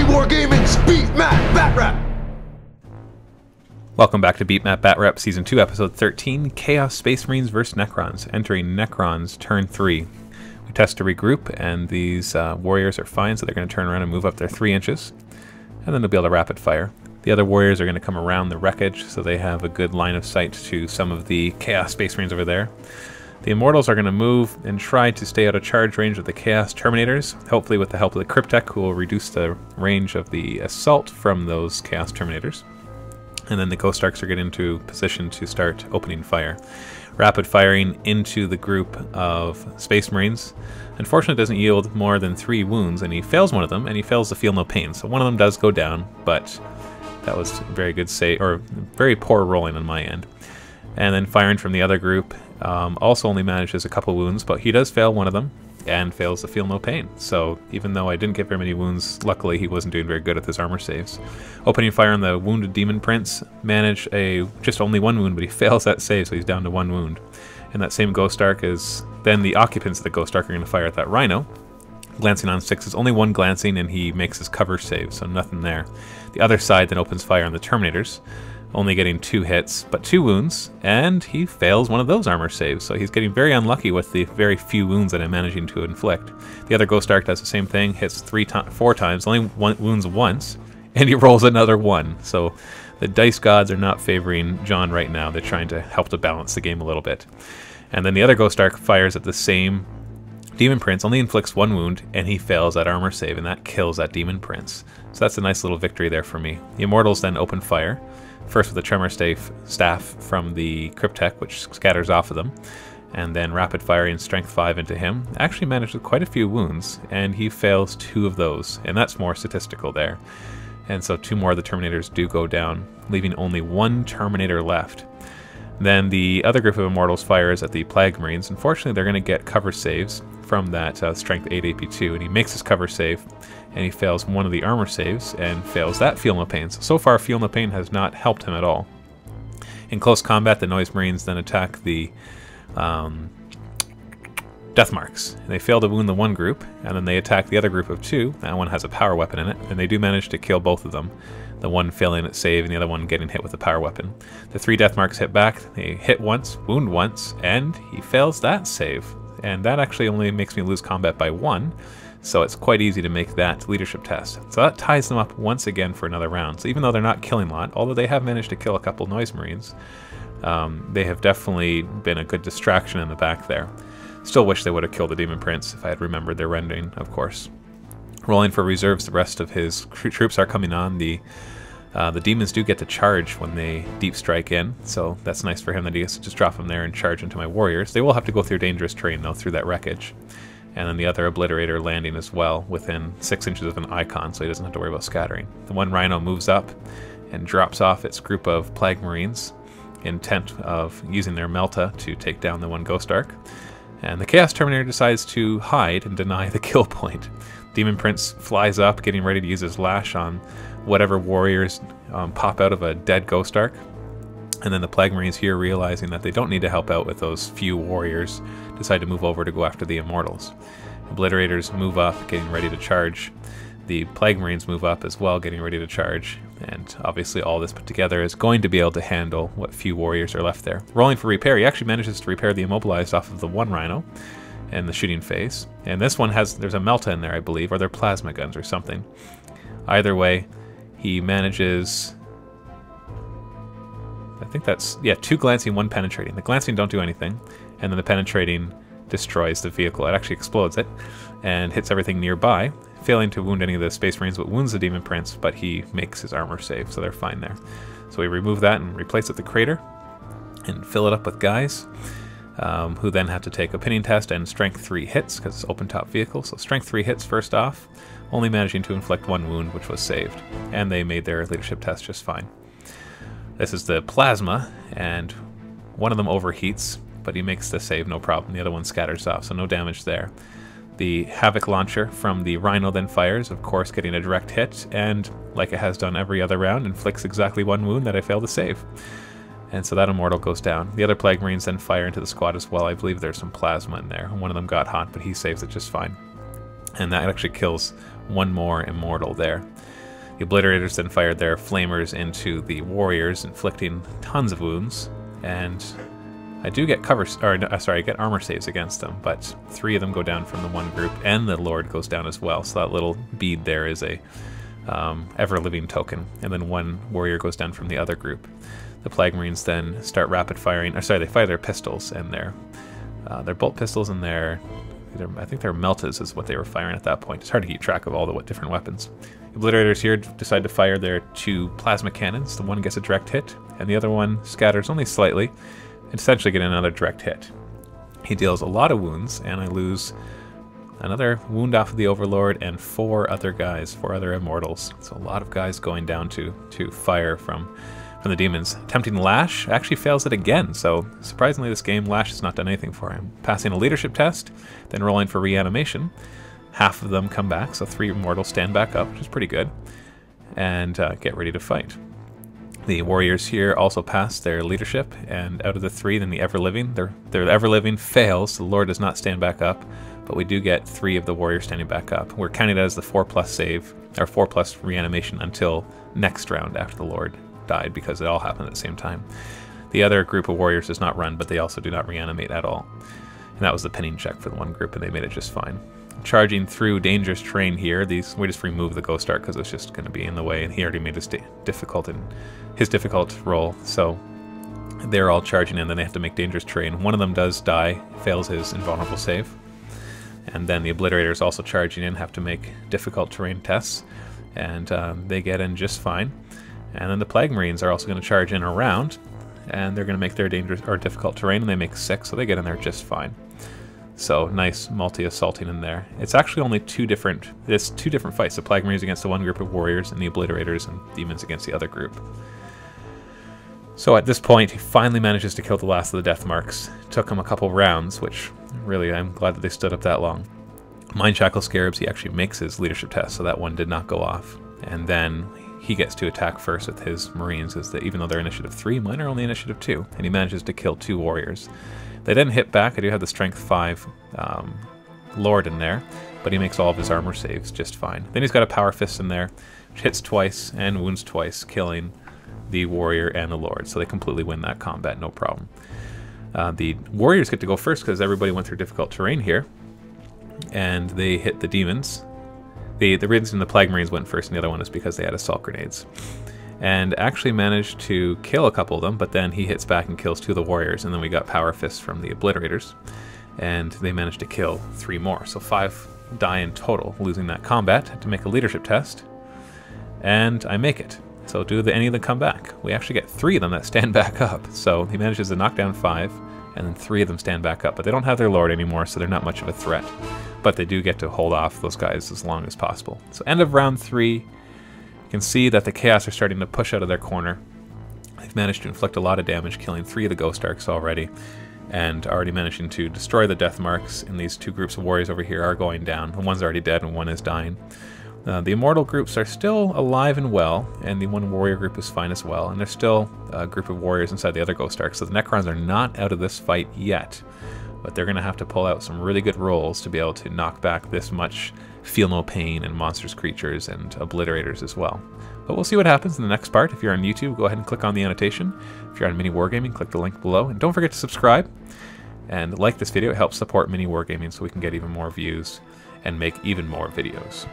MiniWarGaming's Beat Map Batrep! Welcome back to Beat Map Batrep Season 2, Episode 13, Chaos Space Marines vs. Necrons, entering Necrons Turn 3. We test to regroup, and these warriors are fine, so they're going to turn around and move up their 3 inches, and then they'll be able to rapid fire. The other warriors are going to come around the wreckage, so they have a good line of sight to some of the Chaos Space Marines over there. The Immortals are going to move and try to stay out of charge range of the Chaos Terminators, hopefully with the help of the Cryptek, who will reduce the range of the assault from those Chaos Terminators. And then the Ghost Arcs are getting into position to start opening fire. Rapid firing into the group of Space Marines. Unfortunately, it doesn't yield more than 3 wounds, and he fails one of them, and he fails to feel no pain. So one of them does go down, but that was very good save, or very poor rolling on my end. And then firing from the other group also only manages a couple wounds, but he does fail one of them and fails to feel no pain. So even though I didn't get very many wounds, luckily he wasn't doing very good at his armor saves. Opening fire on the wounded Demon Prince, managed just only 1 wound, but he fails that save, so he's down to 1 wound. And that same Ghost Arc is then the occupants of the Ghost Arc are going to fire at that Rhino. Glancing on 6 is only 1 glancing, and he makes his cover save, so nothing there. The other side then opens fire on the Terminators, only getting 2 hits, but 2 wounds, and he fails one of those armor saves, so he's getting very unlucky with the very few wounds that I'm managing to inflict. The other Ghost Arc does the same thing, hits 4 times, only wounds once, and he rolls another 1. So the dice gods are not favoring John right now. They're trying to help to balance the game a little bit. And then the other Ghost Arc fires at the same Demon Prince, only inflicts 1 wound, and he fails that armor save, and that kills that Demon Prince. So that's a nice little victory there for me. The Immortals then open fire. First with the Tremor Staff from the Cryptek, which scatters off of them, and then rapid firing Strength 5 into him. Actually managed with quite a few wounds, and he fails 2 of those, and that's more statistical there. And so 2 more of the Terminators do go down, leaving only 1 Terminator left. Then the other group of Immortals fires at the Plague Marines. Unfortunately, they're going to get cover saves from that Strength 8 AP2, and he makes his cover save, and he fails one of the armor saves, and fails that Feel No Pain. So far, Feel No Pain has not helped him at all. In close combat, the Noise Marines then attack the Death Marks. They fail to wound the one group, and then they attack the other group of 2. That one has a power weapon in it, and they do manage to kill both of them. The one failing at save, and the other one getting hit with a power weapon. The 3 Death Marks hit back, they hit once, wound once, and he fails that save. And that actually only makes me lose combat by 1, so it's quite easy to make that leadership test. So that ties them up once again for another round. So even though they're not killing a lot, although they have managed to kill a couple Noise Marines, they have definitely been a good distraction in the back there. Still wish they would have killed the Demon Prince if I had remembered their rendering, of course. Rolling for reserves, the rest of his troops are coming on. The demons do get to charge when they deep strike in, so that's nice for him that he gets to just drop them there and charge into my warriors. They will have to go through dangerous terrain, though, through that wreckage. And then the other Obliterator landing as well, within 6 inches of an icon, so he doesn't have to worry about scattering. The one Rhino moves up and drops off its group of Plague Marines, intent of using their Melta to take down the one Ghost Arc. And the Chaos Terminator decides to hide and deny the kill point. Demon Prince flies up, getting ready to use his lash on whatever warriors pop out of a dead Ghost Arc. And then the Plague Marines here, realizing that they don't need to help out with those few warriors, decide to move over to go after the Immortals. Obliterators move up, getting ready to charge. The Plague Marines move up as well, getting ready to charge. And obviously all this put together is going to be able to handle what few warriors are left there. Rolling for repair, he actually manages to repair the Immobilized off of the one Rhino and the shooting phase. And this one there's a Melta in there, I believe, or they're plasma guns or something. Either way, he manages, I think that's, yeah, 2 glancing, 1 penetrating. The glancing don't do anything, and then the penetrating destroys the vehicle. It actually explodes it and hits everything nearby, failing to wound any of the Space Marines, but wounds the Demon Prince, but he makes his armor save, so they're fine there. So we remove that and replace it with the crater and fill it up with guys who then have to take a pinning test and Strength 3 hits, because it's open top vehicle. So Strength 3 hits first off, only managing to inflict 1 wound, which was saved, and they made their leadership test just fine. This is the Plasma, and one of them overheats, but he makes the save no problem. The other one scatters off, so no damage there. The Havoc Launcher from the Rhino then fires, of course getting a direct hit, and like it has done every other round, inflicts exactly 1 wound that I failed to save. And so that Immortal goes down. The other Plague Marines then fire into the squad as well. I believe there's some plasma in there. One of them got hot, but he saves it just fine. and that actually kills one more immortal there. The Obliterators then fired their flamers into the warriors, inflicting tons of wounds, and I do get I get armor saves against them, but 3 of them go down from the one group, and the Lord goes down as well, so that little bead there is a ever-living token, and then 1 warrior goes down from the other group. The Plague Marines then start rapid firing, they fire their pistols and their bolt pistols and I think their meltas is what they were firing at that point. It's hard to keep track of all the different weapons. The Obliterators here decide to fire their 2 plasma cannons. The one gets a direct hit, and the other one scatters only slightly, and essentially get another direct hit. He deals a lot of wounds, and I lose another wound off of the Overlord and 4 other immortals. So a lot of guys going down to fire from the demons. Attempting Lash actually fails it again, so surprisingly this game Lash has not done anything for him. Passing a leadership test, then rolling for reanimation. Half of them come back, so 3 immortals stand back up, which is pretty good, and get ready to fight. The warriors here also pass their leadership, and out of the 3, then the Ever-Living, their Ever-Living fails, so the Lord does not stand back up, but we do get 3 of the warriors standing back up. We're counting it as the 4+ save, or 4+ reanimation until next round after the Lord died, because it all happened at the same time. The other group of warriors does not run, but they also do not reanimate at all. And that was the pinning check for the one group, and they made it just fine. Charging through dangerous terrain here, we just remove the Ghost Ark because it's just going to be in the way, and he already made his difficult roll, so they're all charging in, then they have to make dangerous terrain. One of them does die, fails his invulnerable save, and then the Obliterators also charging in have to make difficult terrain tests, and they get in just fine. And then the Plague Marines are also going to charge in around, and they're going to make their dangerous or difficult terrain, and they make 6, so they get in there just fine. So nice multi-assaulting in there. It's actually only 2 different fights: the Plague Marines against the one group of warriors, and the Obliterators and demons against the other group. So at this point, he finally manages to kill the last of the death marks. It took him a couple rounds, which really I'm glad that they stood up that long. Mind Shackle Scarabs, he actually makes his leadership test, so that one did not go off. And then he gets to attack first with his Marines, even though they're initiative 3, mine are only initiative 2, and he manages to kill 2 warriors. They didn't hit back. I do have the strength 5 Lord in there, but he makes all of his armor saves just fine. Then he's got a Power Fist in there, which hits twice and wounds twice, killing the warrior and the Lord, so they completely win that combat, no problem. The warriors get to go first because everybody went through difficult terrain here, and they hit the demons. The reason the Plague Marines went first, and the other one is because they had assault grenades. And actually managed to kill a couple of them, but then he hits back and kills 2 of the warriors, and then we got Power Fists from the Obliterators, and they managed to kill 3 more. So 5 die in total, losing that combat. Had to make a leadership test, and I make it. So do any of them come back? We actually get 3 of them that stand back up. So he manages to knock down 5, and then 3 of them stand back up. But they don't have their Lord anymore, so they're not much of a threat. But they do get to hold off those guys as long as possible. So end of round 3, you can see that the Chaos are starting to push out of their corner. They've managed to inflict a lot of damage, killing 3 of the Ghost Arks already, and already managing to destroy the death marks. And these 2 groups of warriors over here are going down. One's already dead and one is dying. The immortal groups are still alive and well, and the one warrior group is fine as well, and there's still a group of warriors inside the other Ghost Ark, so the Necrons are not out of this fight yet, but they're going to have to pull out some really good rolls to be able to knock back this much Feel No Pain and Monsters, Creatures, and Obliterators as well. But we'll see what happens in the next part. If you're on YouTube, go ahead and click on the annotation. If you're on MiniWarGaming, click the link below, and don't forget to subscribe and like this video. It helps support MiniWarGaming so we can get even more views and make even more videos.